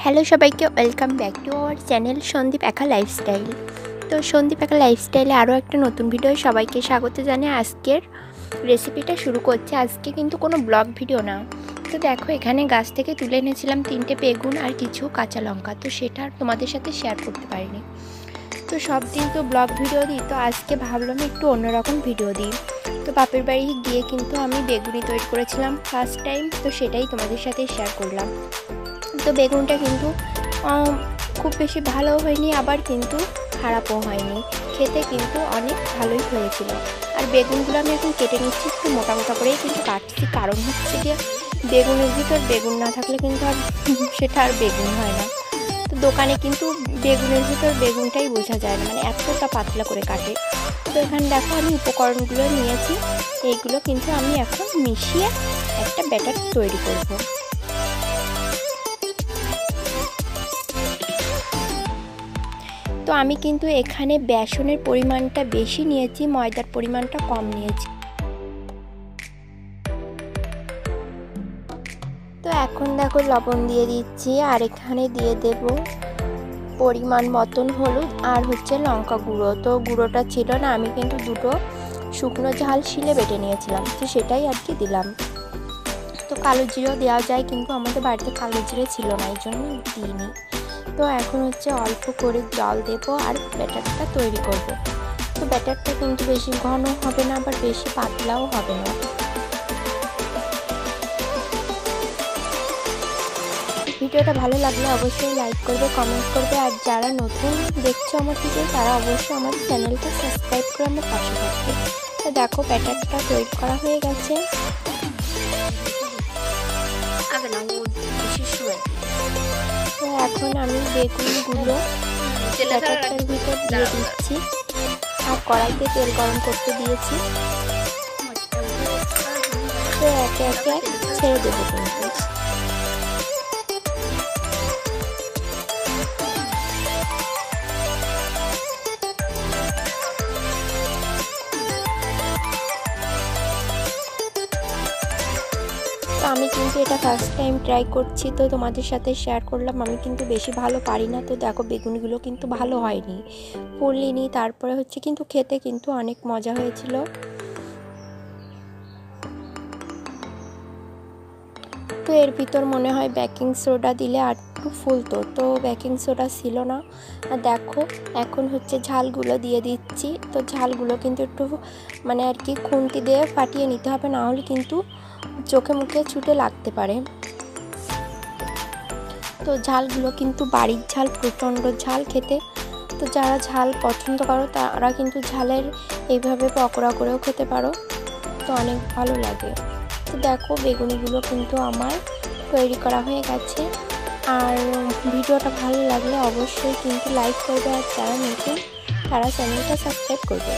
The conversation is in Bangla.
হ্যালো সবাইকে, welcome back to our channel Sandip একা লাইফস্টাইল। তো সন্দীপ একা লাইফস্টাইলে আরও একটা নতুন ভিডিও সবাইকে স্বাগত জানিয়ে আজকের রেসিপিটা শুরু করছে। আজকে কিন্তু কোনো ব্লগ ভিডিও না। তো দেখো, এখানে গাছ থেকে তুলে এনেছিলাম 3টে বেগুন আর কিছু কাঁচা লঙ্কা। তো সেটা তোমাদের সাথে শেয়ার করতে পারিনি। তো সব দিন তো ব্লগ ভিডিও দিই, তো আজকে ভাবলাম একটু অন্যরকম ভিডিও দিই। তো বাপের বাড়ি গিয়ে কিন্তু আমি বেগুনি তৈরি করেছিলাম ফার্স্ট টাইম, তো সেটাই তোমাদের সাথে শেয়ার করলাম। তো বেগুনটা কিন্তু খুব বেশি ভালো হয়নি, আবার কিন্তু খারাপও হয়নি, খেতে কিন্তু অনেক ভালোই হয়েছিল। আর বেগুনগুলো আমি এখন কেটে নিচ্ছি, একটু মোটা মোটা করেই কিন্তু কাটছি, কারণ হচ্ছে যে বেগুনের ভিতর বেগুন না থাকলে কিন্তু আর সেটা আর বেগুন হয় না। তো দোকানে কিন্তু বেগুনের ভিতর বেগুনটাই বোঝা যায় না, মানে এতটা পাতলা করে কাটে। তো এখানে দেখো আমি উপকরণগুলো নিয়েছি, এইগুলো কিন্তু আমি এখন মিশিয়ে একটা ব্যাটার তৈরি করব। তো আমি কিন্তু এখানে বেসনের পরিমাণটা বেশি নিয়েছি, ময়দার পরিমাণটা কম নিয়েছি। তো এখন দেখো লবণ দিয়ে দিচ্ছি, আর এখানে দিয়ে দেব পরিমাণ মতন হলুদ আর হচ্ছে লঙ্কা গুঁড়ো। তো গুঁড়োটা ছিল না, আমি কিন্তু দুটো শুকনো ঝাল শিলে বেটে নিয়েছিলাম, তো সেটাই আর কি দিলাম। তো কালো জিরেও দেওয়া যায়, কিন্তু আমাদের বাড়িতে কালো জিরে ছিল না, এই জন্য দিইনি। তো এখন হচ্ছে অল্প করে জল দেবো আর ব্যাটারটা তৈরি করব। তো ব্যাটারটা কিন্তু বেশি ঘন হবে না, আবার বেশি পাতলাও হবে না। ভিডিওটা ভালো লাগলে অবশ্যই লাইক করবে, কমেন্ট করবে, আর যারা নতুন দেখছো আমার ভিডিও তারা অবশ্যই আমার চ্যানেলটা সাবস্ক্রাইব করে আমার পাশে থাকবে। তো দেখো ব্যাটারটা তৈরি করা হয়ে গেছে। তো এখন আমি বেগুনগুলো ব্যাটারটার ভিতর দিয়ে দিচ্ছি, আর কড়াইতে তেল গরম করতে দিয়েছি। তো একে একে ছেড়ে দেবো কিন্তু। তো আমি কিন্তু এটা ফার্স্ট টাইম ট্রাই করছি, তো তোমাদের সাথে শেয়ার করলাম। আমি কিন্তু বেশি ভালো পারি না। তো দেখো বেগুনগুলো কিন্তু ভালো হয়নি, ফুলিনি, তারপরে হচ্ছে কিন্তু খেতে কিন্তু অনেক মজা হয়েছিল। তো এর ভিতর মনে হয় বেকিং সোডা দিলে আর একটু ফুলতো, তো বেকিং সোডা ছিল না। আর দেখো এখন হচ্ছে ঝালগুলো দিয়ে দিচ্ছি। তো ঝালগুলো কিন্তু একটু মানে আর কি খুন্তি দিয়ে ফাটিয়ে নিতে হবে, না হলে কিন্তু চোখে মুখে ছুটে লাগতে পারে। তো ঝালগুলো কিন্তু বাড়ির ঝাল, প্রচণ্ড ঝাল খেতে। তো যারা ঝাল পছন্দ করো তারা কিন্তু ঝালের এইভাবে পকোড়া করেও খেতে পারো, তো অনেক ভালো লাগে। তো দেখো বেগুনিগুলো কিন্তু আমার তৈরি করা হয়ে গেছে। আর ভিডিওটা ভালো লাগলে অবশ্যই কিন্তু লাইক করবে, আর যারা নতুন তারা চ্যানেলটা সাবস্ক্রাইব করবে।